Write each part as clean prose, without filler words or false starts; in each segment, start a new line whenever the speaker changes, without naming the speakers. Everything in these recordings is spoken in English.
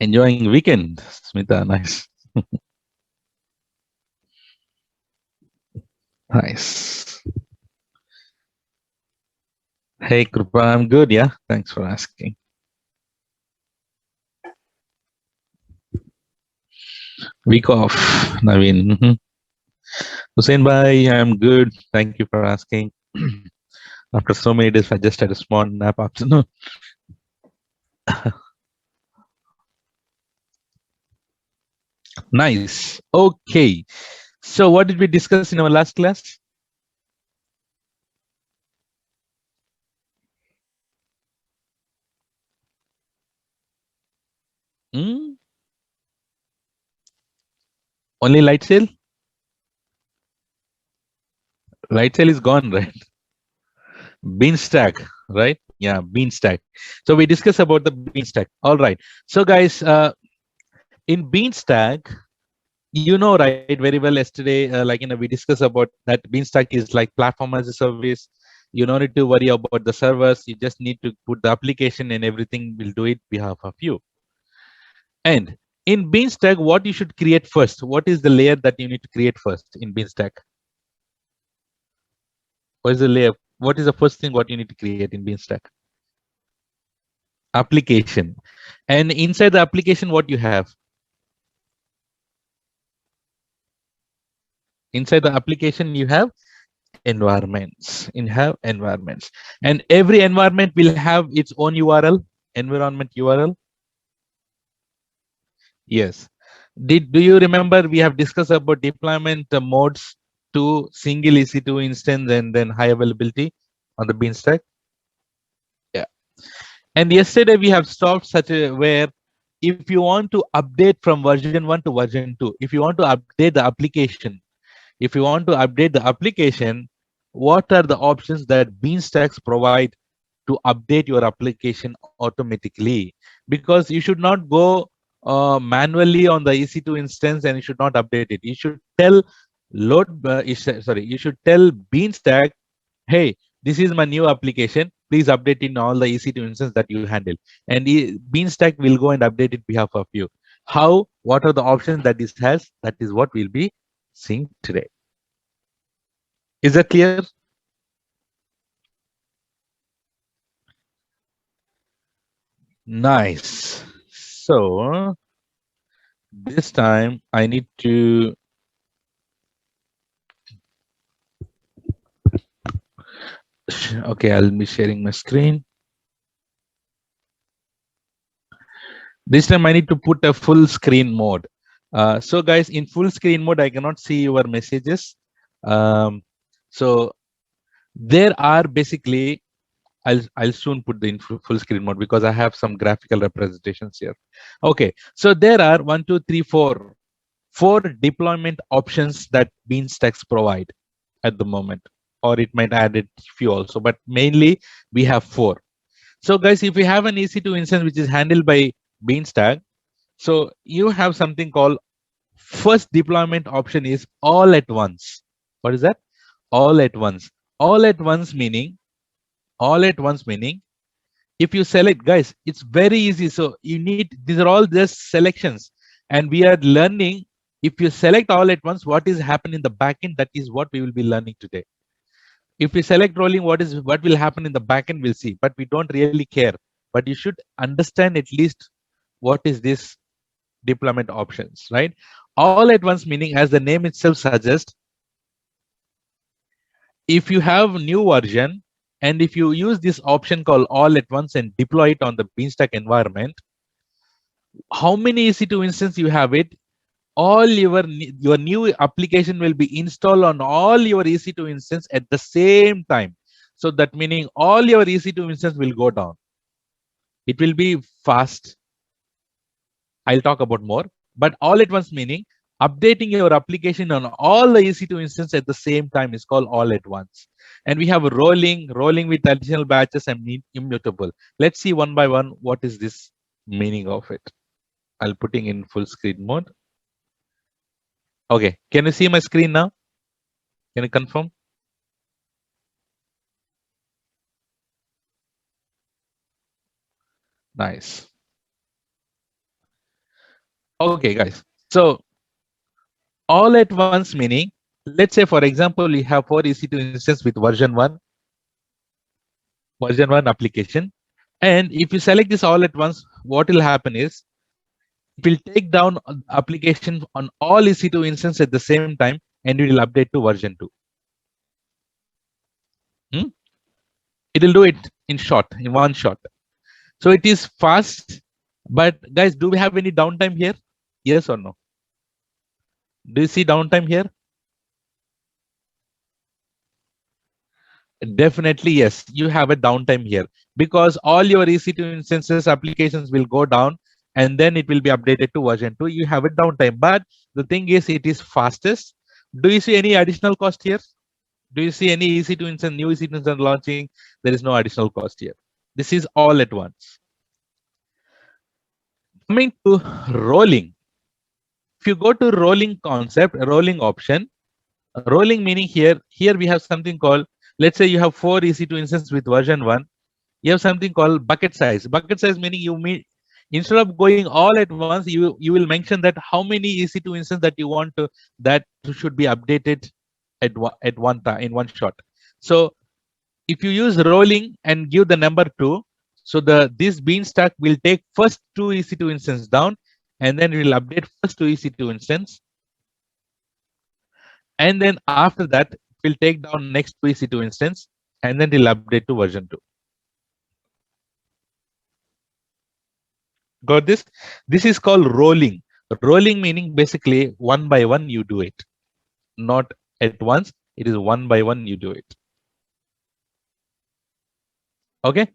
Enjoying weekend, Smita. Nice. Nice. Hey, Krupa. I'm good. Yeah. Thanks for asking. Week off, Naveen. Hussein Bhai, I'm good. Thank you for asking. After so many days, I just had a small nap afternoon. Nice. Okay. So, what did we discuss in our last class? Hmm? Only light sail? Light sail is gone, right? Beanstalk, right? Yeah, beanstalk. So we discuss about the beanstalk. All right. So guys, in beanstalk, you know, right, very well yesterday, we discussed about that beanstalk is like platform as a service. You don't need to worry about the servers. You just need to put the application and everything will do it behalf of you. And in beanstalk, what you should create first? What is the layer that you need to create first in beanstalk? What is the layer? What is the first thing what you need to create in beanstalk? Application. And inside the application, what you have? Inside the application, you have environments. You have environments. And every environment will have its own URL, environment URL. Yes. Do you remember we have discussed about deployment modes to single EC2 instance and then high availability on the Beanstalk? Yeah. And yesterday we have stopped such a where if you want to update from version 1 to version 2, if you want to update the application, if you want to update the application, what are the options that Beanstacks provide to update your application automatically? Because you should not go manually on the EC2 instance and you should not update it. You should tell you should tell Beanstack, hey, this is my new application. Please update in all the EC2 instance that you handle. And Beanstack will go and update it behalf of you. How? What are the options that this has? That is what we'll be seeing today. Is that clear? Nice. So this time I need to, okay, I'll be sharing my screen. This time I need to put a full screen mode. So guys, in full screen mode, I cannot see your messages. So there are basically, I'll soon put the in full screen mode because I have some graphical representations here. Okay, so there are 4 deployment options that Beanstacks provide at the moment, or it might add a few also, but mainly we have 4. So guys, if we have an EC2 instance which is handled by Beanstalk, so you have something called first deployment option is all at once. What is that? All at once. All at once meaning, all at once meaning, if you select, guys, it's very easy. So you need, these are all just selections, and we are learning. If you select all at once, what is happening in the backend, that is what we will be learning today. If we select rolling, what will happen in the backend, we'll see, but we don't really care. But you should understand at least what is this deployment options, right? All at once meaning, as the name itself suggests, if you have new version and if you use this option called all at once and deploy it on the Beanstalk environment, how many EC2 instance you have it, all your new application will be installed on all your EC2 instance at the same time. So that meaning all your EC2 instance will go down. It will be fast. I'll talk about more, but all at once meaning updating your application on all the EC2 instance at the same time is called all at once. And we have rolling with additional batches and immutable. Let's see one by one what is this meaning of it. I'll putting in full screen mode. Okay, can you see my screen now? Can you confirm? Nice. Okay, guys. So all at once meaning, let's say for example, you have 4 EC2 instance with version 1 application. And if you select this all at once, what will happen is it will take down application on all EC2 instances at the same time, and it will update to version 2. Hmm? It will do it in one shot. So it is fast. But guys, do we have any downtime here? Yes or no? Do you see downtime here? Definitely yes. You have a downtime here because all your EC2 instances applications will go down and then it will be updated to version 2. You have a downtime, but the thing is it is fastest. Do you see any additional cost here? Do you see any EC2 instance, new EC2 instance launching? There is no additional cost here. This is all at once. Coming to rolling. If you go to rolling concept, rolling option, rolling meaning here we have something called, let's say you have 4 EC2 instances with version 1. You have something called bucket size. Bucket size meaning you mean instead of going all at once, you will mention that how many EC2 instances that you want to that should be updated at one time in one shot. So if you use rolling and give the number 2, so this beanstalk will take first 2 EC2 instance down, and then it will update first 2 EC2 instance, and then after that it will take down next 2 EC2 instance, and then it will update to version 2. Got this? This is called rolling. Rolling meaning basically one by one you do it, not at once. It is one by one you do it. Okay.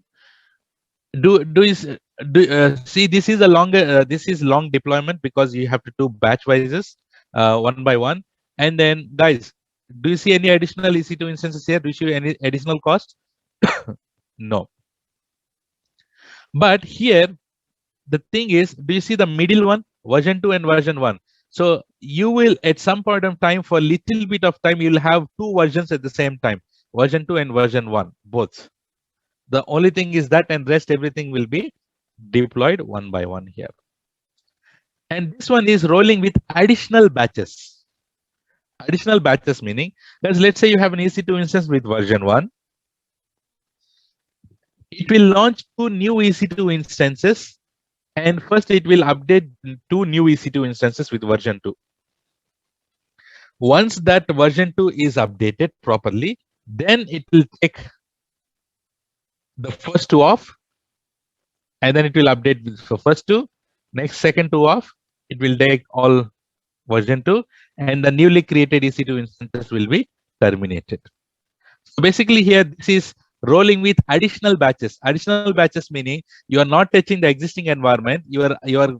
See, this is a longer. This is long deployment because you have to do batch wises, one by one. And then, guys, do you see any additional EC2 instances here? Do you see any additional cost? No. But here the thing is, do you see the middle one, version 2 and version 1? So you will at some point of time, for little bit of time, you'll have 2 versions at the same time, version 2 and version 1, both. The only thing is that, and rest everything will be deployed one by one here. And this one is rolling with additional batches. Additional batches meaning, guys, let's say you have an EC2 instance with version 1. It will launch 2 new EC2 instances, and first it will update 2 new EC2 instances with version 2. Once that version 2 is updated properly, then it will take the first 2 off, and then it will update the first 2. Next second 2 off, it will take all version 2, and the newly created EC2 instances will be terminated. So basically here, this is rolling with additional batches. Additional batches meaning you are not touching the existing environment. The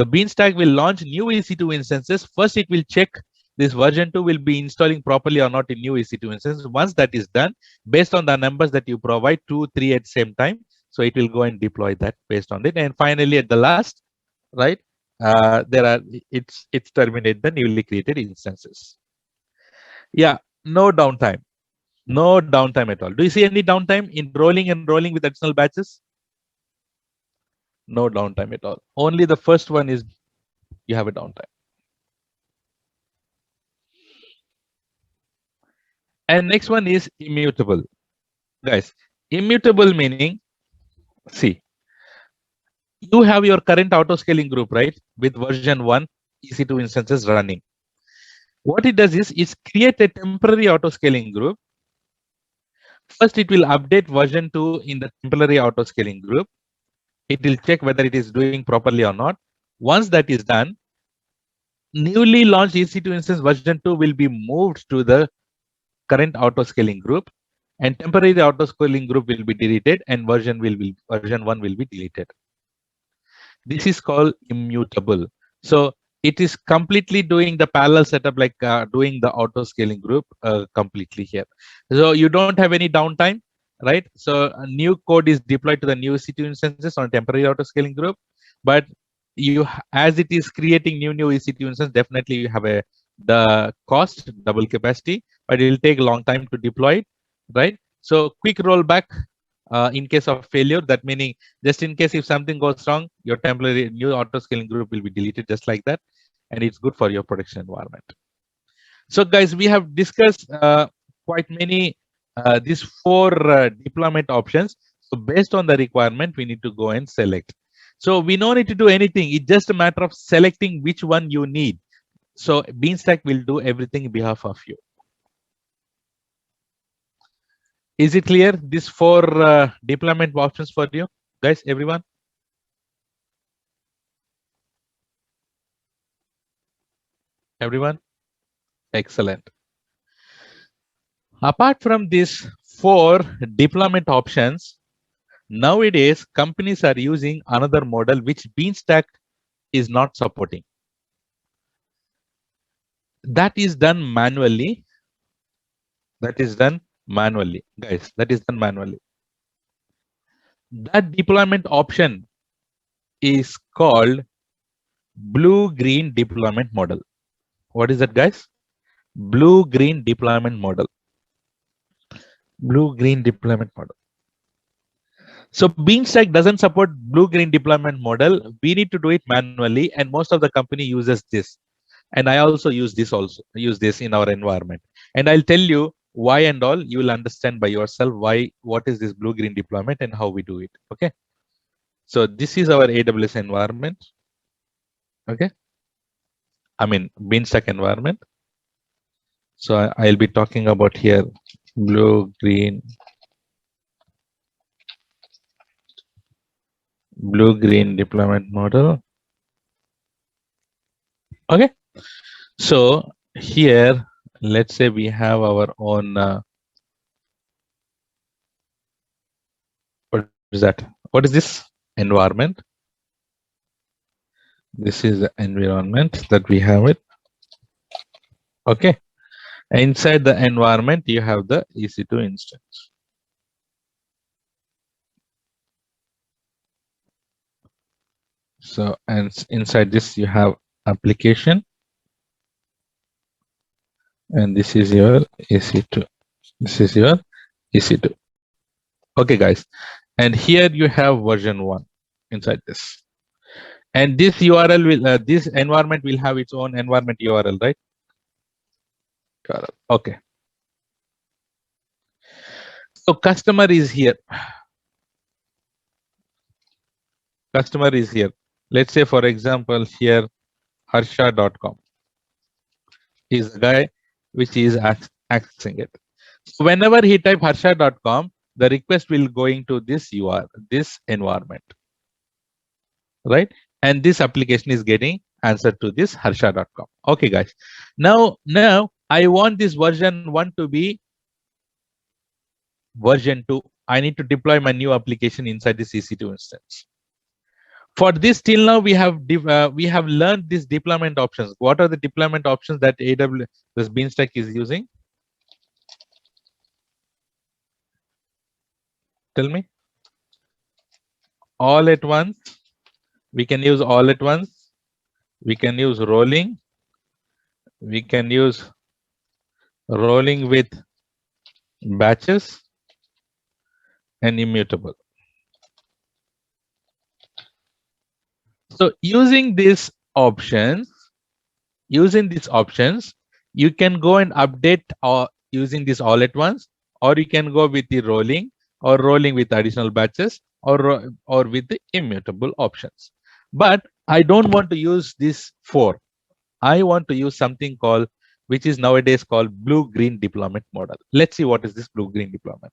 beanstalk will launch new EC2 instances. First, it will check this version 2 will be installing properly or not in new EC2 instances. Once that is done, based on the numbers that you provide, 2, 3 at the same time, so it will go and deploy that based on it. And finally, at the last, right, it's terminate the newly created instances. Yeah, no downtime. No downtime at all. Do you see any downtime in rolling and rolling with additional batches? No downtime at all. Only the first one is you have a downtime. And next one is immutable. Guys, immutable meaning, see, you have your current auto-scaling group, right? With version 1 EC2 instances running. What it does is create a temporary auto-scaling group. First, it will update version 2 in the temporary auto-scaling group. It will check whether it is doing properly or not. Once that is done, newly launched EC2 instance version 2 will be moved to the current auto-scaling group, and temporary auto-scaling group will be deleted, and version 1 will be deleted. This is called immutable. So it is completely doing the parallel setup, like doing the auto-scaling group completely here. So you don't have any downtime, right? So a new code is deployed to the new EC2 instances on temporary auto-scaling group, but you, as it is creating new EC2 instance, definitely you have the cost, double capacity, but it will take a long time to deploy it, right? So quick rollback, in case of failure. That meaning, just in case if something goes wrong, your temporary new auto scaling group will be deleted just like that, and it's good for your production environment. So guys, we have discussed quite many these four deployment options. So based on the requirement, we need to go and select. So we don't need to do anything. It's just a matter of selecting which one you need. So Beanstack will do everything on behalf of you. Is it clear? These four deployment options for you guys, everyone? Everyone? Excellent. Apart from these four deployment options, nowadays companies are using another model which Beanstack is not supporting. That is done manually. That is done manually, guys. That is done manually. That deployment option is called blue-green deployment model. What is that, guys? Blue-green deployment model. Blue-green deployment model. So Beanstack doesn't support blue-green deployment model. We need to do it manually, and most of the company uses this. And I also use this in our environment. And I'll tell you why and all. You will understand by yourself what is this blue-green deployment and how we do it. Okay. So this is our AWS environment. Okay. I mean Beanstack environment. So I'll be talking about here blue-green deployment model. Okay. So here, let's say we have our own. What is that? What is this environment? This is the environment that we have it. Okay. Inside the environment, you have the EC2 instance. So, and inside this, you have application. And this is your EC2. This is your EC2. Okay, guys. And here you have version 1 inside this. And this URL will, this environment will have its own environment URL, right? Okay. So customer is here. Customer is here. Let's say, for example, here, harsha.com is the guy which is accessing it. So whenever he type harsha.com, the request will going to this URL, this environment, right? And this application is getting answer to this harsha.com. Okay, guys. Now I want this version 1 to be version 2. I need to deploy my new application inside this EC2 instance. For this, till now we have learned these deployment options. What are the deployment options that AWS Beanstack is using? Tell me. All at once. We can use all at once. We can use rolling. We can use rolling with batches and immutable. So using these options, you can go and update or using this all at once, or you can go with the rolling or rolling with additional batches or with the immutable options. But I don't want to use this 4. I want to use something called, which is nowadays called blue-green deployment model. Let's see what is this blue-green deployment.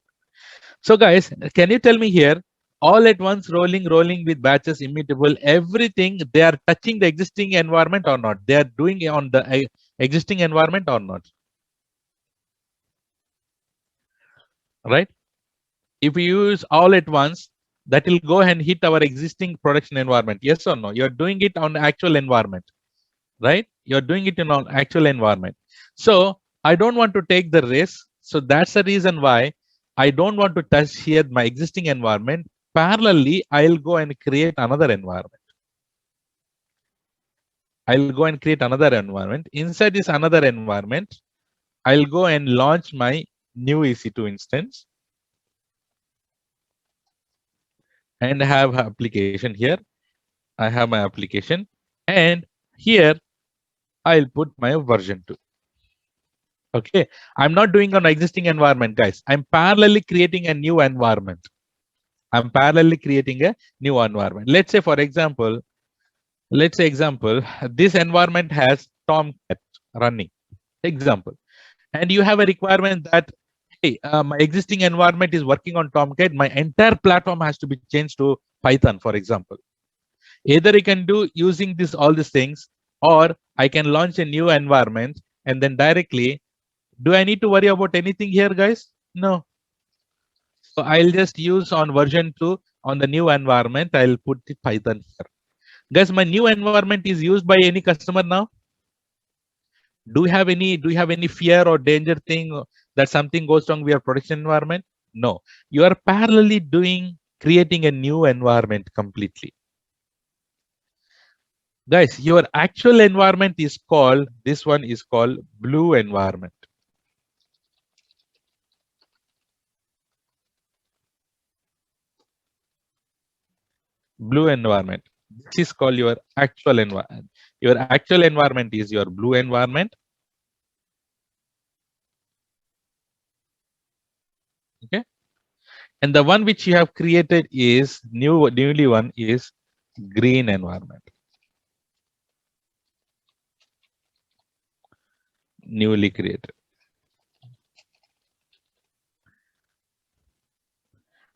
So guys, can you tell me here, all at once, rolling with batches, immutable, everything, they are touching the existing environment or not? They are doing it on the existing environment or not? Right? If we use all at once, that will go and hit our existing production environment. Yes or no? You're doing it on the actual environment, right? You're doing it in an actual environment. So I don't want to take the risk. So that's the reason why I don't want to touch here my existing environment. Parallelly, I'll go and create another environment. I'll go and create another environment. Inside this another environment, I'll go and launch my new EC2 instance. and I have application here. I have my application, and here I'll put my version 2. Okay, I'm not doing an existing environment, guys. I'm parallelly creating a new environment. I'm parallelly creating a new environment. Let's say example, this environment has Tomcat running. Example, and you have a requirement that, hey, my existing environment is working on Tomcat. My entire platform has to be changed to Python, for example. Either you can do using this all these things, or I can launch a new environment and then directly. Do I need to worry about anything here, guys? No. So I'll just use on version 2 on the new environment. I'll put the Python here. Guys, my new environment is used by any customer now. Do you have any fear or danger thing that something goes wrong with your production environment? No. You are parallelly creating a new environment completely. Guys, your actual environment is called, this one is called blue environment. Blue environment. This is called your actual environment. Your actual environment is your blue environment. Okay. And the one which you have created is newly one is green environment. Newly created.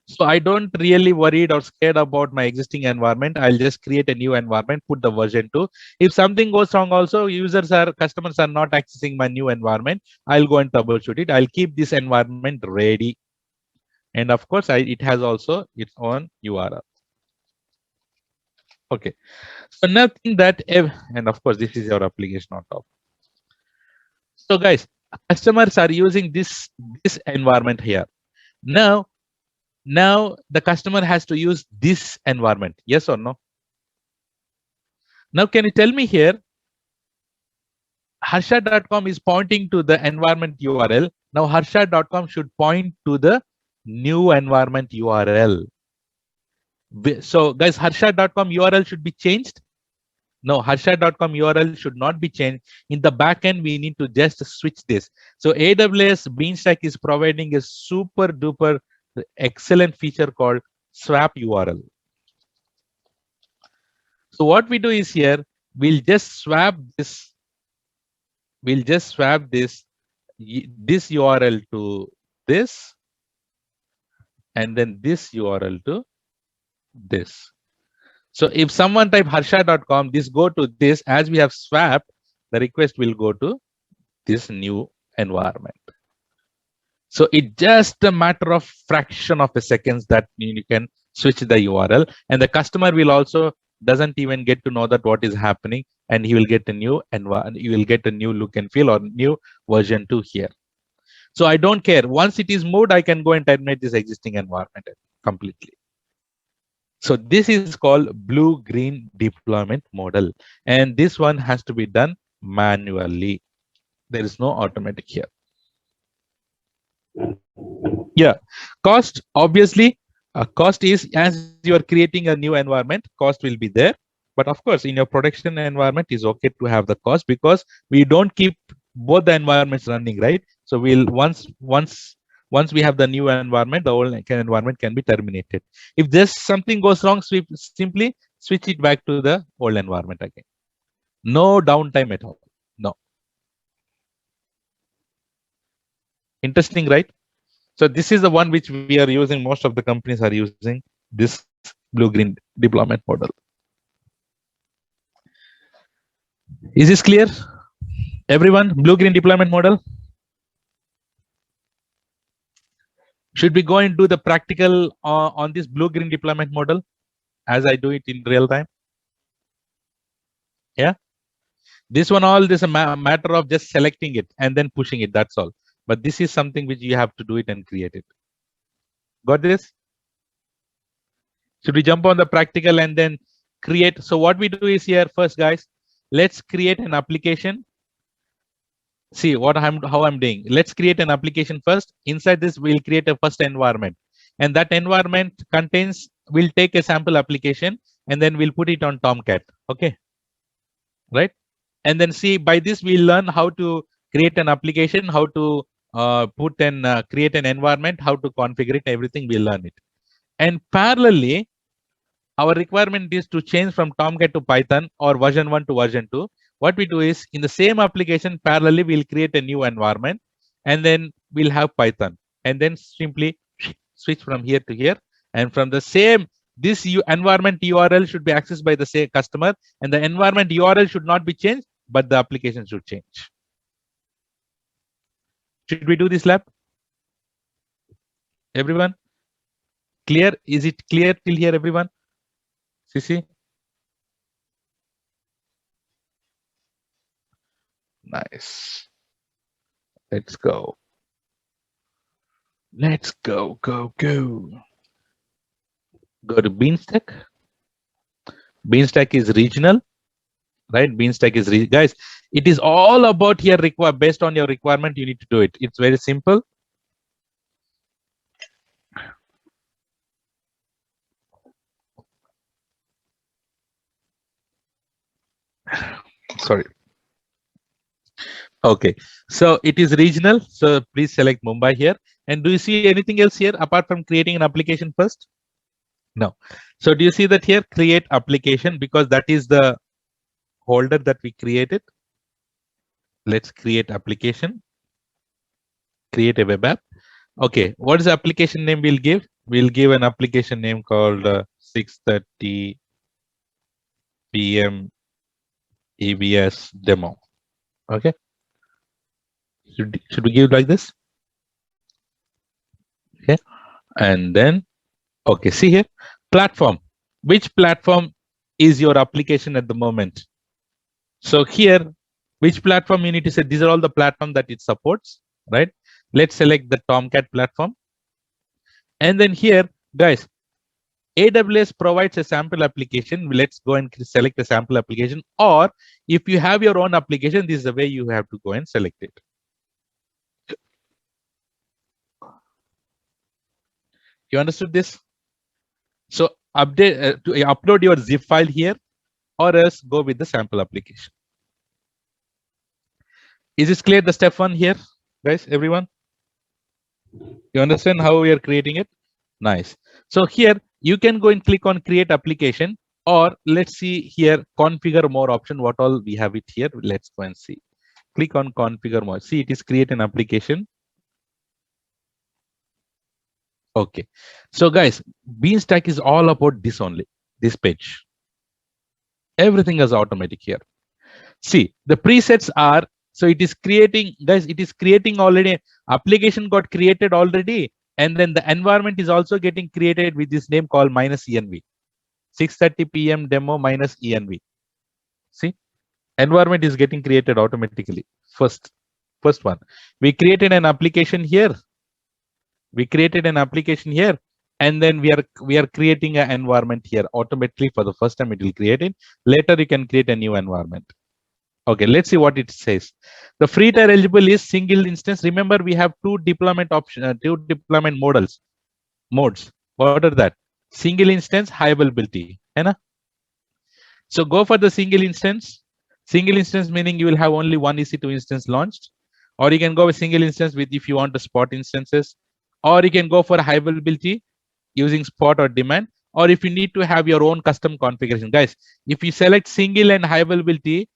So I don't really worried or scared about my existing environment. I'll just create a new environment, put the version 2. If something goes wrong also, customers are not accessing my new environment, I'll go and troubleshoot it. I'll keep this environment ready. And of course, it has also its own URL. Okay. So nothing that, and of course, this is your application on top. So guys, customers are using this environment here. Now the customer has to use this environment. Yes or no? Now, can you tell me here, harsha.com is pointing to the environment URL. Now, harsha.com should point to the new environment URL. So, guys, harsha.com URL should be changed. No, harsha.com URL should not be changed. In the backend, we need to just switch this. So, AWS Beanstalk is providing a super duper excellent feature called swap URL. So what we do is here, we'll just swap this URL to this, and then this URL to this. So if someone type harsha.com, this go to this, as we have swapped, the request will go to this new environment. So it's just a matter of fraction of a seconds that you can switch the URL, and the customer will also doesn't even get to know that what is happening, and he will get a new environment. You will get a new look and feel or new version 2 here. So I don't care. Once it is moved, I can go and terminate this existing environment completely. So this is called blue-green deployment model, and this one has to be done manually. There is no automatic here. Yeah, cost, obviously, cost is, as you are creating a new environment, cost will be there. But of course, in your production environment, is okay to have the cost, because we don't keep both the environments running, right? So we'll once we have the new environment, the old environment can be terminated. If there's something goes wrong, simply switch it back to the old environment again. No downtime at all. No. Interesting, right? So this is the one which we are using. Most of the companies are using this blue-green deployment model. Is this clear? Everyone, blue-green deployment model? Should we go and do the practical on this blue-green deployment model as I do it in real time? Yeah. This one, all this a matter of just selecting it and then pushing it. That's all. But this is something which you have to do it and create it. Got this? Should we jump on the practical and then create? So what we do is here first, guys, let's create an application. See how I'm doing. Let's create an application first. Inside this, we'll create a first environment. and that environment contains, we'll take a sample application and then we'll put it on Tomcat. Okay, right? And then see, by this we'll learn how to create an application, how to create an environment, how to configure it, everything we'll learn it. And parallelly, our requirement is to change from Tomcat to Python or version 1 to version 2. What we do is, in the same application, parallelly, we'll create a new environment and then we'll have Python. And then simply switch from here to here. And from the same, this environment URL should be accessed by the same customer, and the environment URL should not be changed, but the application should change. Should we do this lab? Everyone? Clear? Is it clear till here, everyone? CC? Nice. Let's go. Let's go, go, go. Go to Beanstalk. Beanstalk is regional, right? Beanstalk is guys. It is all about here based on your requirement. You need to do it. It's very simple. Sorry. Okay, so it is regional. So please select Mumbai here. And do you see anything else here apart from creating an application first? No. So do you see that here? Create application, because that is the holder that we created. Let's create application. Create a web app. Okay, what is the application name we'll give? We'll give an application name called 6:30 p.m. EBS demo. Okay. Should we give like this? Okay. And then, okay, see here, platform. Which platform is your application at the moment? So here, which platform you need to say? These are all the platform that it supports, right? Let's select the Tomcat platform. And then here, guys, AWS provides a sample application. Let's go and select a sample application. Or if you have your own application, this is the way you have to go and select it. You understood this? So upload your zip file here, or else go with the sample application. Is this clear? The step 1 here, guys, everyone? You understand how we are creating it? Nice. So here you can go and click on create application, or let's see here, configure more option. What all we have it here? Let's go and see. Click on configure more. See, it is create an application. Okay. So guys, Beanstalk is all about this only, this page. Everything is automatic here. See, the presets are, so it is creating, guys, it is creating already, application got created already. And then the environment is also getting created with this name called -env. 6:30 p.m. demo -env. See, environment is getting created automatically. First one. We created an application here. We created an application here. And then we are creating an environment here automatically. For the first time, it will create it. Later, you can create a new environment. Okay, let's see what it says. The free tier eligible is single instance. Remember, we have two deployment options, two deployment modes. What are that? Single instance, high availability. So go for the single instance. Single instance meaning you will have only one EC2 instance launched, or you can go with single instance with if you want to spot instances, or you can go for high availability using spot or demand, or if you need to have your own custom configuration. Guys, if you select single and high availability,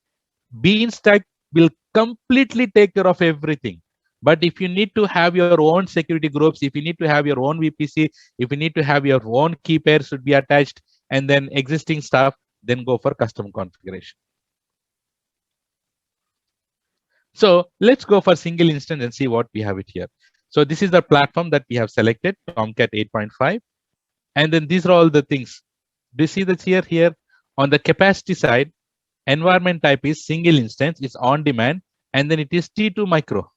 Beanstalk will completely take care of everything. But if you need to have your own security groups, if you need to have your own VPC, if you need to have your own key pairs should be attached, and then existing stuff, then go for custom configuration. So let's go for single instance and see what we have it here. So this is the platform that we have selected, Tomcat 8.5. And then these are all the things. Do you see that here on the capacity side, environment type is single instance, it's on demand, and then it is T2 micro.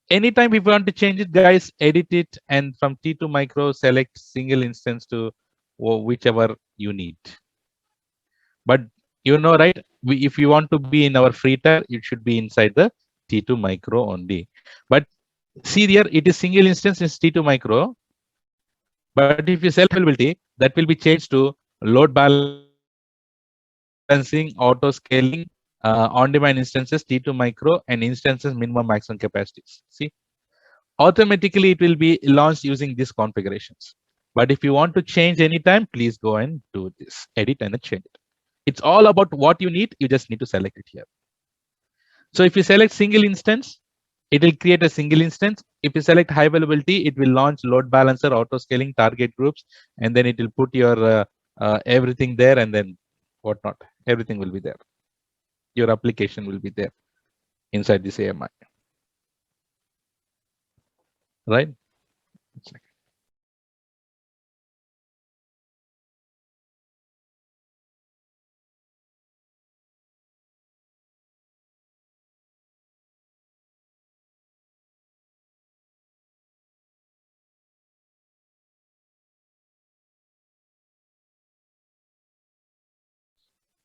Anytime if you want to change it, guys, edit it, and from T2 micro, select single instance to whichever you need. But you know, right? If you want to be in our free tier, it should be inside the T2 micro only. But see here, it is single instance is T2 micro, but if you select availability, that will be changed to load balancing, auto scaling, on-demand instances, T2 micro, and instances minimum maximum capacities. See, automatically it will be launched using these configurations. But if you want to change anytime, please go and do this, edit and then change it. It's all about what you need. You just need to select it here. So if you select single instance, it will create a single instance. If you select high availability, it will launch load balancer, auto scaling, target groups, and then it will put your everything there, and then whatnot. Everything will be there. Your application will be there inside this AMI. Right?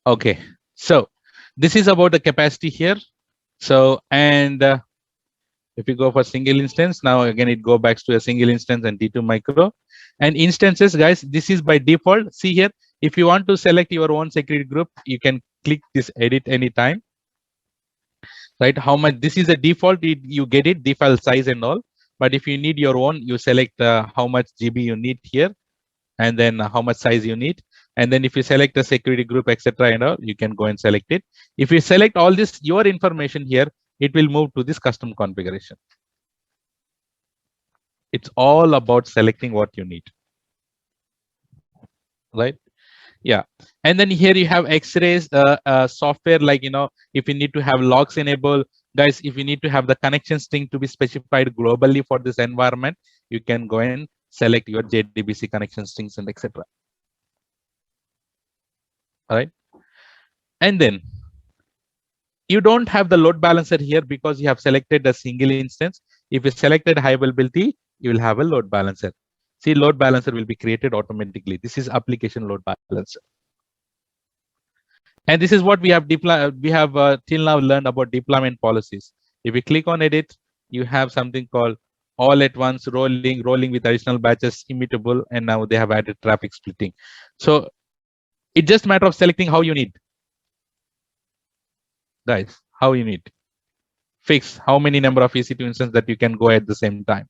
Okay. So this is about the capacity here. So, and if you go for single instance, now again, it go back to a single instance and T2 micro. And instances, guys, this is by default. See here, if you want to select your own security group, you can click this edit anytime. Right? How much, this is a default, you get it, default size and all. But if you need your own, you select how much GB you need here, and then how much size you need. And then if you select a security group, etc., and all, you can go and select it. If you select all this, your information here, it will move to this custom configuration. It's all about selecting what you need. Right? Yeah. And then here you have X-rays software, like, if you need to have logs enabled, guys, if you need to have the connection string to be specified globally for this environment, you can go and select your JDBC connection strings and etc. All right. And then you don't have the load balancer here because you have selected a single instance. If you selected high availability, you will have a load balancer. See, load balancer will be created automatically. This is application load balancer. And this is what we have till now learned about deployment policies. If you click on edit, you have something called all at once, rolling with additional batches, immutable, and now they have added traffic splitting. So it's just a matter of selecting how you need. Guys, how you need. Fix how many number of EC2 instances that you can go at the same time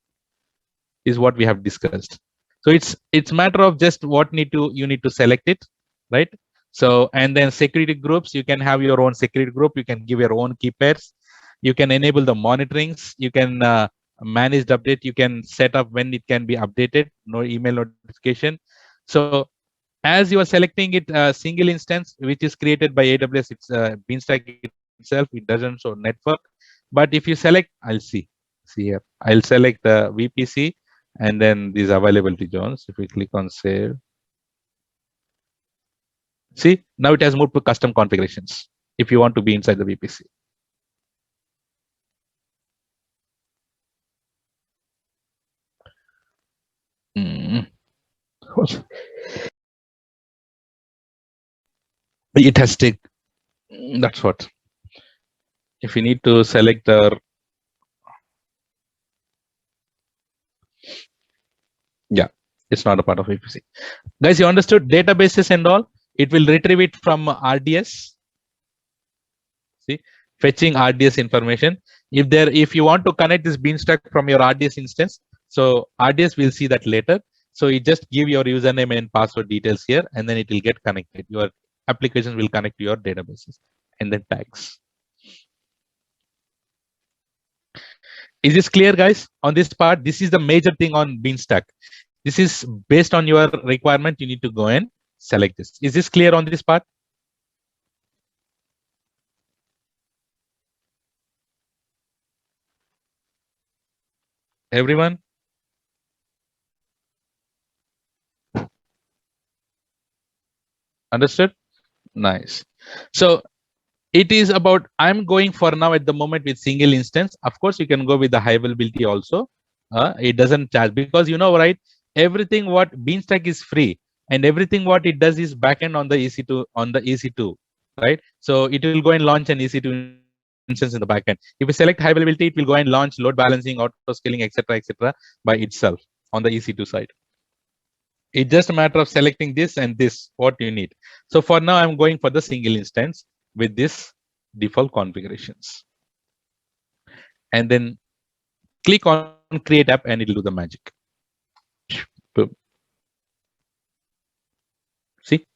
is what we have discussed. So it's matter of just what you need to select it, right? So, and then security groups, you can have your own security group. You can give your own key pairs. You can enable the monitorings. You can manage the update. You can set up when it can be updated, no email notification. So as you are selecting it, single instance, which is created by AWS, it's Beanstalk itself. It doesn't show network. But if you select, see here, I'll select the VPC and then these availability zones. If we click on save, see, now it has moved to custom configurations if you want to be inside the VPC. It has take, that's what. If you need to select yeah, it's not a part of VPC. Guys, you understood databases and all? It will retrieve it from RDS. See, fetching RDS information. If you want to connect this Beanstalk from your RDS instance, so RDS will see that later. So you just give your username and password details here, and then it will get connected. Your applications will connect to your databases and then tags. Is this clear, guys? On this part, this is the major thing on Beanstalk. This is based on your requirement. You need to go and select this. Is this clear on this part? Everyone? Understood? Nice. So it is about, I'm going for now at the moment with single instance. Of course, you can go with the high availability also. It doesn't charge because, right, everything what Beanstalk is free, and everything what it does is backend on the EC2, right? So it will go and launch an EC2 instance in the backend. If you select high availability, it will go and launch load balancing, auto scaling, etc., by itself on the EC2 side. It's just a matter of selecting this and this, what you need. So for now, I'm going for the single instance with this default configurations. And then click on create app and it'll do the magic. Boom. See,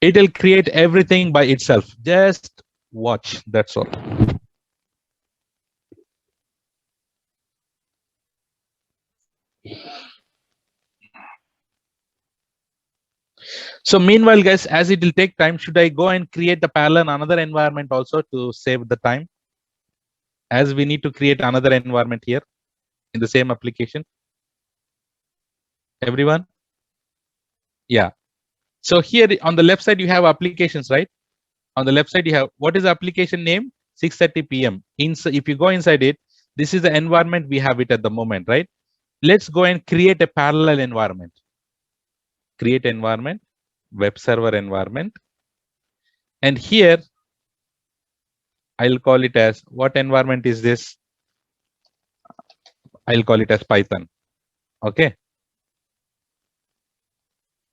it'll create everything by itself. Just watch, that's all. So meanwhile, guys, as it will take time, should I go and create the parallel another environment also to save the time? As we need to create another environment here in the same application. Everyone? Yeah. So here on the left side, you have applications, right? On the left side, you have, what is the application name? 6:30 p.m. If you go inside it, this is the environment we have it at the moment, right? Let's go and create a parallel environment. Create environment, web server environment. And here, I'll call it as, what environment is this? I'll call it as Python. Okay.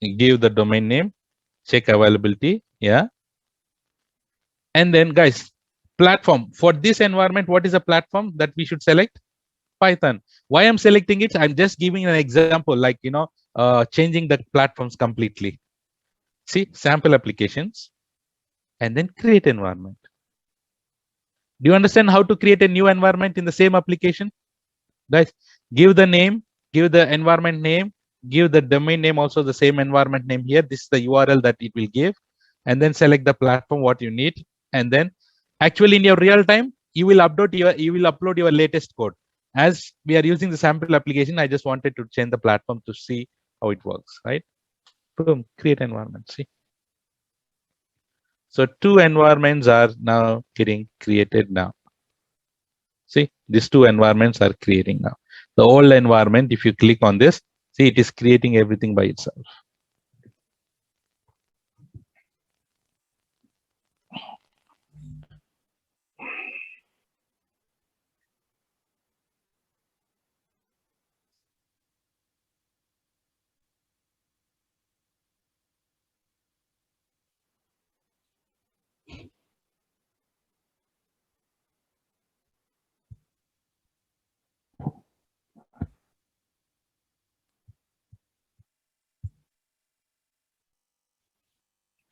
Give the domain name, check availability. Yeah. And then guys, platform for this environment, what is a platform that we should select? Python. Why I'm selecting it? I'm just giving an example, like, changing the platforms completely. See, sample applications and then create environment. Do you understand how to create a new environment in the same application? Guys, give the name, give the environment name, give the domain name, also the same environment name here. This is the URL that it will give, and then select the platform what you need. And then actually in your real time, you will upload your latest code. As we are using the sample application, I just wanted to change the platform to see how it works, right? Boom, create environment. See. So 2 environments are now getting created now. See, these 2 environments are creating now. The old environment, if you click on this, see, it is creating everything by itself.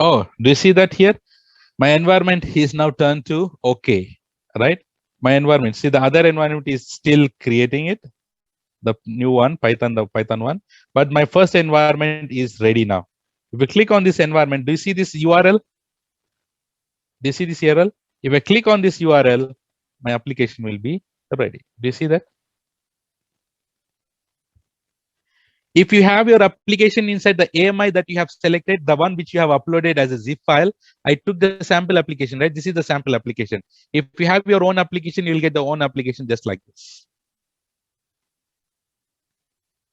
Oh, do you see that here? My environment is now turned to OK, right? My environment, see, the other environment is still creating it, the new one, the Python one. But my first environment is ready now. If you click on this environment, do you see this URL? Do you see this URL? If I click on this URL, my application will be ready. Do you see that? If you have your application inside the AMI that you have selected, the one which you have uploaded as a zip file, I took the sample application, right? This is the sample application. If you have your own application, you will get the own application just like this.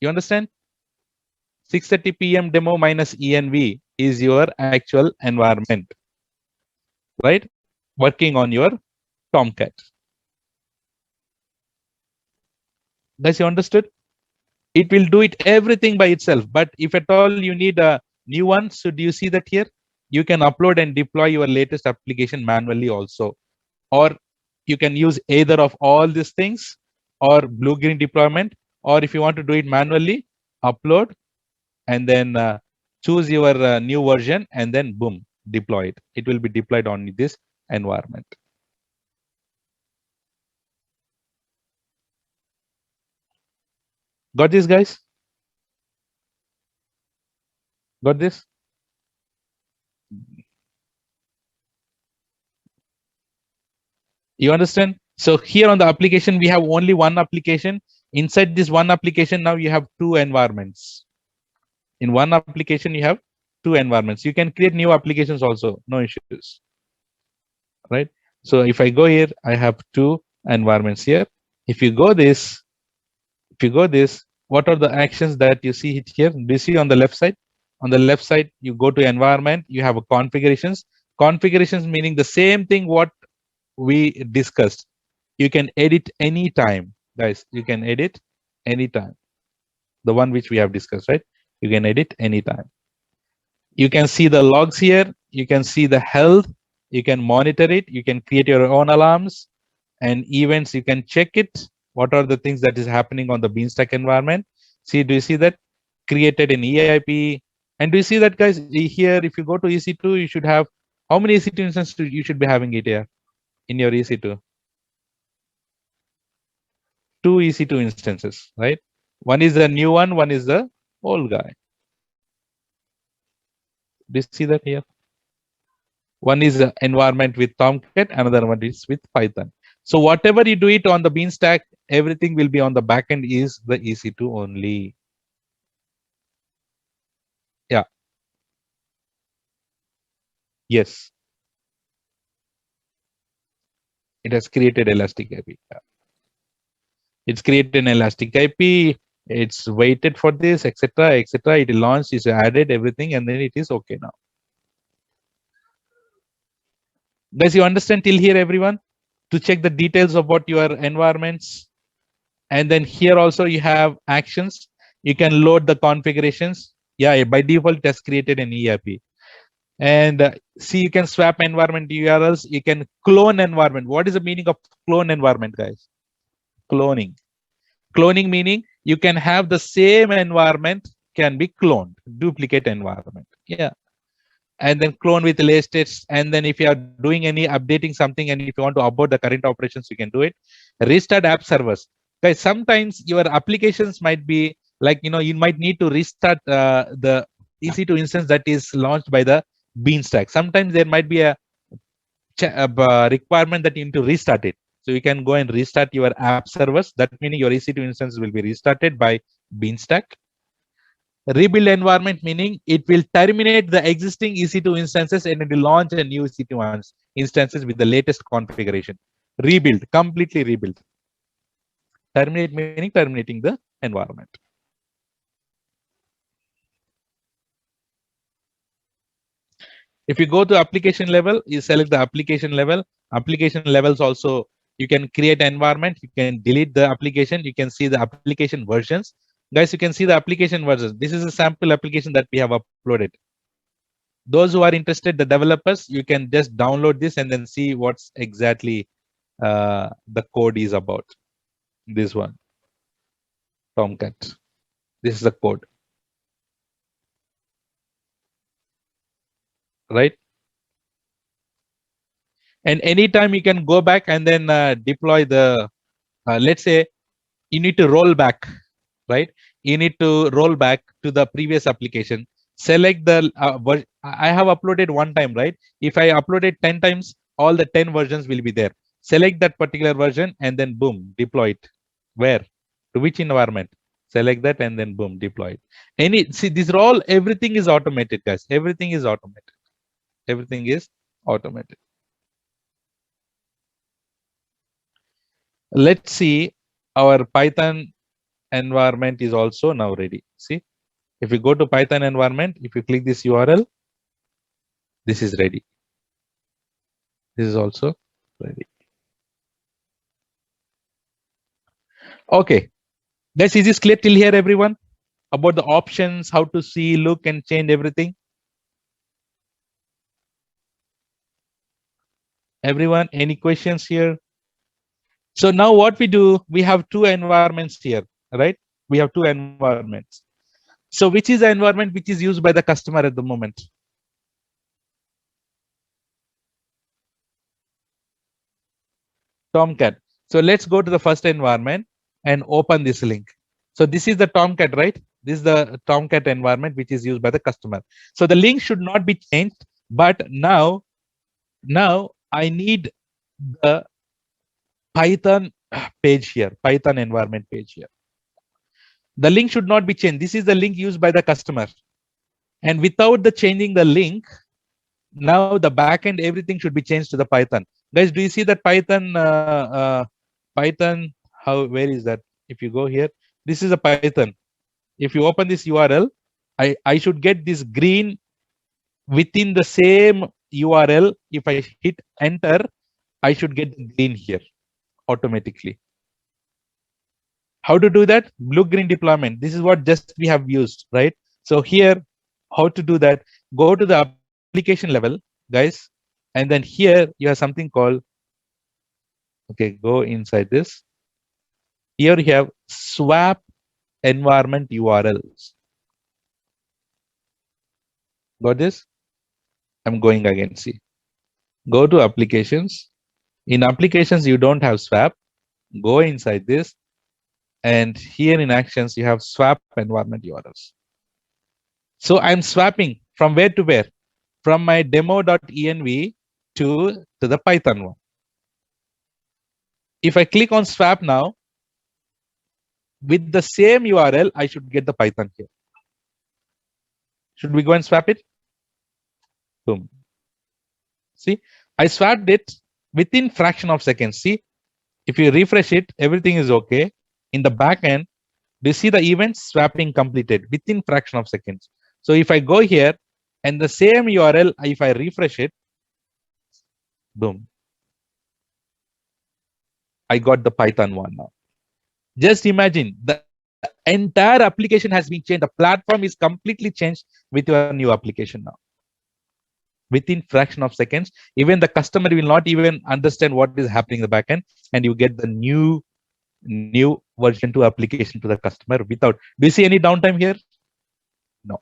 You understand? 6:30 p.m. demo minus env is your actual environment, right? Working on your Tomcat. Guys, you understood? It will do it everything by itself. But if at all you need a new one, so do you see that here? You can upload and deploy your latest application manually also. Or you can use either of all these things or blue-green deployment. Or if you want to do it manually, upload and then choose your new version and then boom, deploy it. It will be deployed on this environment. Got this, guys? Got this? You understand? So here on the application, we have only one application. Inside this one application, now you have 2 environments. In one application, you have 2 environments. You can create new applications also, no issues. Right? So if I go here, I have 2 environments here. If you go this, what are the actions that you see here? Do you see on the left side? On the left side, you go to environment, you have a configurations. Configurations meaning the same thing what we discussed, you can edit anytime, guys. You can edit anytime. The one which we have discussed, right? You can edit anytime. You can see the logs here. You can see the health. You can monitor it. You can create your own alarms and events. You can check it. What are the things that is happening on the Beanstalk environment? See, do you see that? Created in EIP. And do you see that, guys? Here, if you go to EC2, you should have, how many EC2 instances you should be having it here in your EC2? 2 EC2 instances, right? One is the new one is the old guy. Do you see that here? One is the environment with Tomcat, another one is with Python. So whatever you do it on the Beanstalk, everything will be on the backend is the EC2 only. Yeah. Yes. It has created Elastic IP. Yeah. It's created an Elastic IP. It's waited for this, etc., etc. It launched, it's added everything, and then it is okay now. Guys, you understand till here, everyone? To check the details about your environments. And then here also you have actions. You can load the configurations. Yeah, by default, it has created an EIP. And see, you can swap environment URLs. You can clone environment. What is the meaning of clone environment, guys? Cloning. Cloning meaning you can have the same environment can be cloned, duplicate environment. Yeah. And then clone with states. And then if you are doing any updating something and if you want to abort the current operations, you can do it. Restart app servers. Guys, sometimes your applications might be like, you might need to restart the EC2 instance that is launched by the Beanstalk. Sometimes there might be a requirement that you need to restart it. So you can go and restart your app servers. That meaning your EC2 instance will be restarted by Beanstalk. Rebuild environment meaning it will terminate the existing EC2 instances and it will launch a new EC2 instances with the latest configuration. Rebuild, completely rebuild. Terminate meaning terminating the environment. If you go to application level, you select the application level. Application levels also, you can create an environment, you can delete the application, you can see the application versions. Guys, you can see the application versions. This is a sample application that we have uploaded. Those who are interested, the developers, you can just download this and then see what's exactly the code is about. This one, Tomcat. This is the code. Right? And anytime you can go back and then deploy the, let's say you need to roll back, right? You need to roll back to the previous application. Select the, I have uploaded one time, right? If I uploaded 10 times, all the 10 versions will be there. Select that particular version and then boom, deploy it. Where? To which environment? Select that and then boom, deploy it. See, these are all, everything is automated, guys. Everything is automated. Everything is automated. Let's see, our Python environment is also now ready. See, if you go to Python environment, if you click this URL, this is ready. This is also ready. Okay. Guys, is this clear till here, everyone? About the options, how to see, look, and change everything? Everyone, any questions here? So now what we do, we have two environments here, right? We have two environments. So which is the environment which is used by the customer at the moment? Tomcat. So let's go to the first environment and open this link. So this is the Tomcat, right? This is the Tomcat environment which is used by the customer. So the link should not be changed, but now I need the Python page here, Python environment page here. The link should not be changed. This is the link used by the customer. And without the changing the link, now the backend, everything should be changed to the Python. Guys, do you see that Python? Python, where is that? If you go here, this is a Python. If you open this URL, I should get this green within the same URL. If I hit enter, I should get the green here automatically. How to do that? Blue-green deployment. This is what just we have used, right? So here, how to do that? Go to the application level, guys, and then here you have something called, okay, go inside this. Here you have swap environment URLs. Got this? I'm going again, see. Go to applications. In applications, you don't have swap. Go inside this. And here in actions, you have swap environment URLs. So I'm swapping from where to where? From my demo.env to the Python one. If I click on swap now, with the same URL, I should get the Python here. Should we go and swap it? Boom. See, I swapped it within fraction of seconds. See, if you refresh it, everything is okay. In the back end, do you see the events swapping completed within fraction of seconds? So if I go here and the same URL, if I refresh it, boom, I got the Python one now. Just imagine the entire application has been changed. The platform is completely changed with your new application now. Within fraction of seconds, even the customer will not even understand what is happening in the backend, and you get the new version 2 application to the customer without. Do you see any downtime here? No.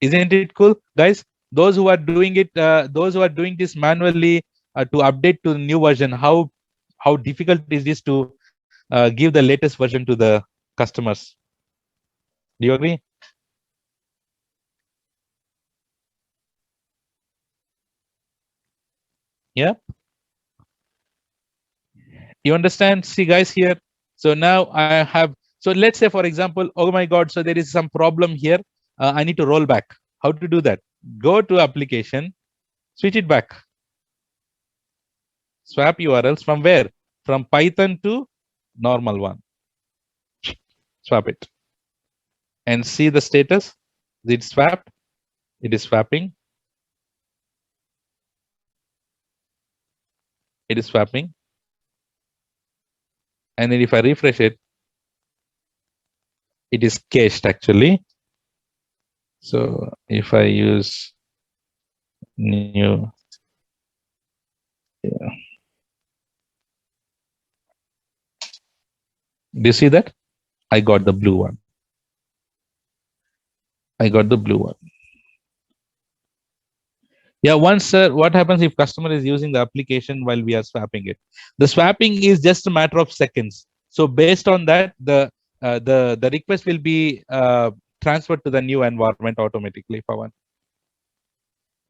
Isn't it cool, guys? Those who are doing it, those who are doing this manually to update to the new version, how difficult is this to give the latest version to the customers? Do you agree? Yeah. You understand? See, guys, here. So now I have. So let's say, for example, oh my God, so there is some problem here. I need to roll back. How to do that? Go to application, switch it back. Swap URLs from where? From Python to normal one. Swap it. And see the status. Is it swapped? It is swapping. It is swapping. And then if I refresh it, it is cached actually. So if I use new, yeah. Do you see that? I got the blue one. I got the blue one. Yeah, once what happens if customer is using the application while we are swapping it? The swapping is just a matter of seconds. So based on that, the request will be transferred to the new environment automatically. Pawan,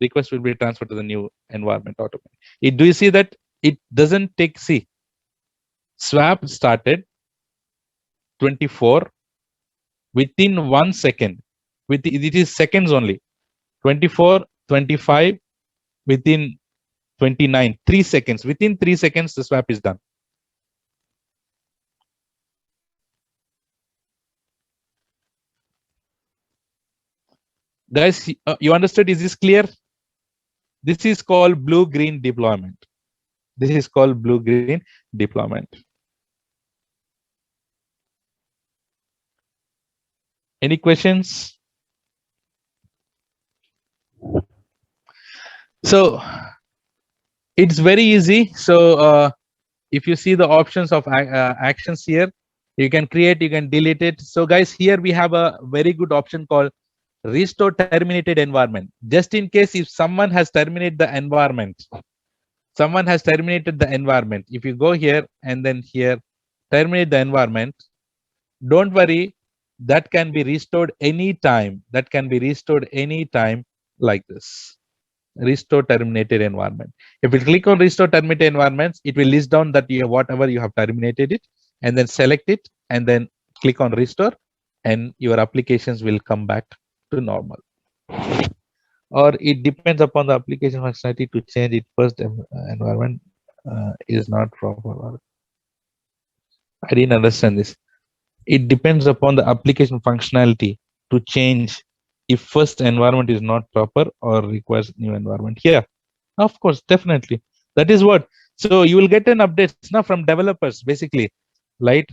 request will be transferred to the new environment automatically. Do you see that it doesn't take? See, swap started 24 within 1 second. It is seconds only. 24, 25 within 29, 3 seconds. Within 3 seconds, the swap is done. Guys, you understood? Is this clear? This is called blue-green deployment. This is called blue-green deployment. Any questions? So it's very easy. So if you see the options of actions here, you can create, you can delete it. So guys, here we have a very good option called restore terminated environment. Just in case if someone has terminated the environment, if you go here and then here, terminate the environment, don't worry, that can be restored anytime. That can be restored anytime like this. Restore terminated environment. If you click on restore terminated environments, it will list down that you have whatever you have terminated it, and then select it and then click on restore, and your applications will come back to normal. Or it depends upon the application functionality to change it first. Environment is not proper. I didn't understand this. It depends upon the application functionality to change if first environment is not proper or requires new environment. Here, Of course, definitely. That is what. So you will get an updates now from developers, basically, right?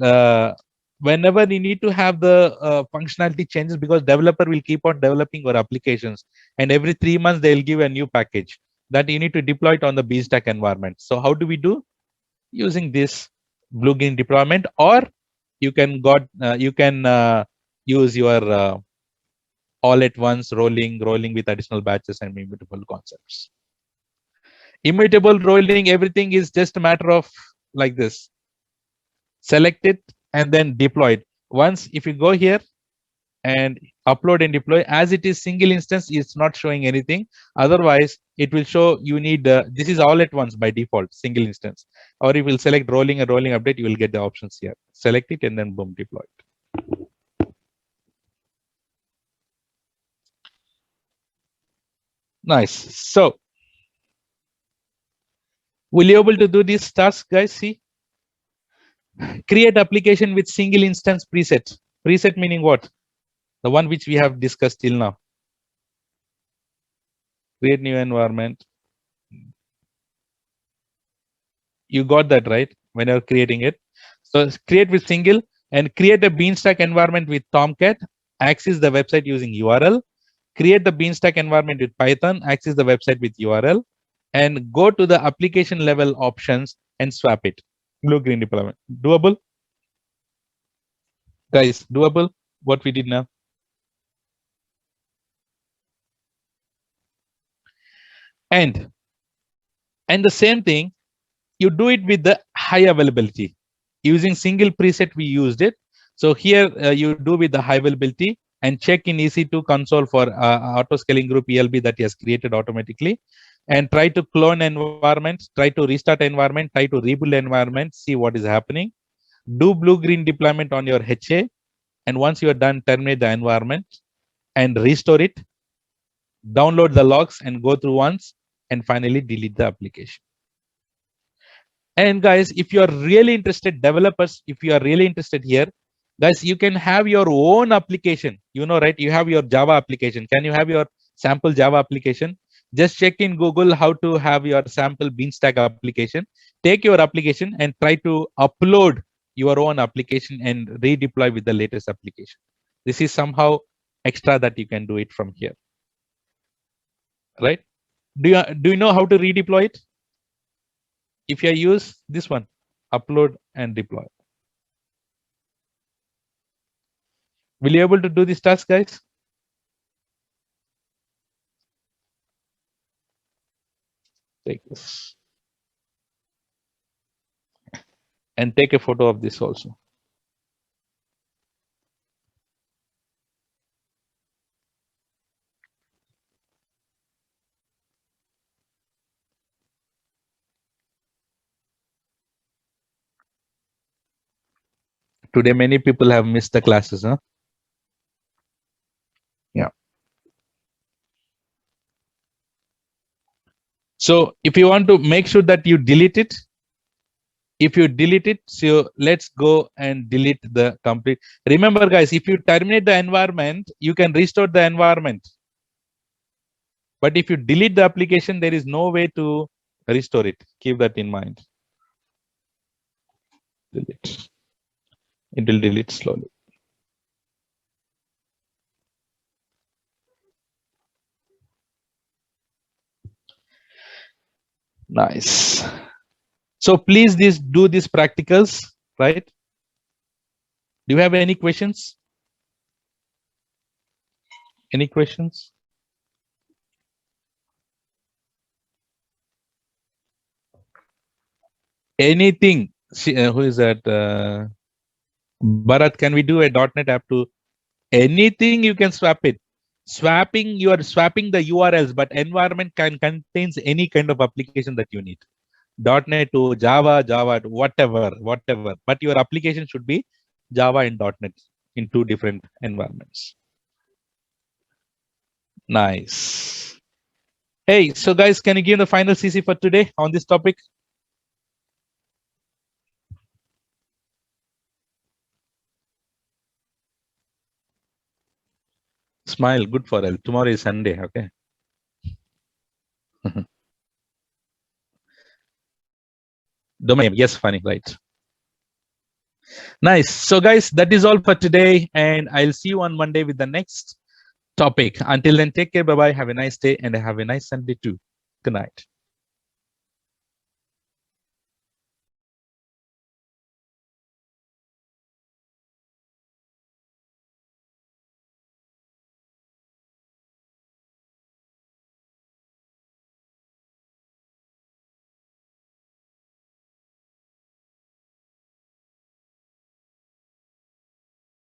Whenever you need to have the functionality changes, because developer will keep on developing your applications, and every 3 months they'll give a new package that you need to deploy it on the Beanstack environment. So how do we do? Using this blue green deployment, or you can use your all at once rolling with additional batches and immutable concepts. Immutable rolling, everything is just a matter of like this. Select it and then deploy it. Once if you go here and upload and deploy, as it is single instance, it's not showing anything. Otherwise, it will show you need this is all at once by default, single instance. Or you will select rolling and rolling update, you will get the options here. Select it and then boom, deploy it. Nice. So will you able to do this task, guys? See, create application with single instance preset. Preset meaning what? The one which we have discussed till now. Create new environment. You got that right when you're creating it. So create with single and create a Beanstack environment with Tomcat. Access the website using URL. Create the Beanstack environment with Python. Access the website with URL. And go to the application level options and swap it. Blue green deployment. Doable? Guys, doable? What we did now? And the same thing, you do it with the high availability. Using single preset, we used it. So here you do with the high availability and check in EC2 console for auto scaling group ELB that he has created automatically, and try to clone environment, try to restart environment, try to rebuild environment, see what is happening. Do blue green deployment on your HA, and once you are done, terminate the environment and restore it. Download the logs and go through once, and finally delete the application. And guys, if you are really interested, developers, if you are really interested here, guys, you can have your own application. You know, right? You have your Java application. Can you have your sample Java application? Just check in Google how to have your sample Beanstack application. Take your application and try to upload your own application and redeploy with the latest application. This is somehow extra that you can do it from here, right? Do you know how to redeploy it? If you use this one, upload and deploy. Will you able to do this task, guys? Take this and take a photo of this also. Today, many people have missed the classes, huh? Yeah. So if you want to make sure that you delete it, if you delete it, so let's go and delete the complete. Remember, guys, if you terminate the environment, you can restore the environment. But if you delete the application, there is no way to restore it. Keep that in mind. Delete. It will delete slowly. Nice. So please do these practicals, right? Do you have any questions? Any questions? Anything. Who is that? Bharat, can we do a .NET app to anything? You can swap it. Swapping, you are swapping the URLs, but environment can contains any kind of application that you need. .NET to Java, Java to whatever. But your application should be Java and .NET in two different environments. Nice. Hey, so guys, can you give the final CC for today on this topic? Smile, good for L. Tomorrow is Sunday, okay? Domain name. Yes, funny, right. Nice. So guys, that is all for today, and I'll see you on Monday with the next topic. Until then, take care. Bye bye. Have a nice day and have a nice Sunday too. Good night.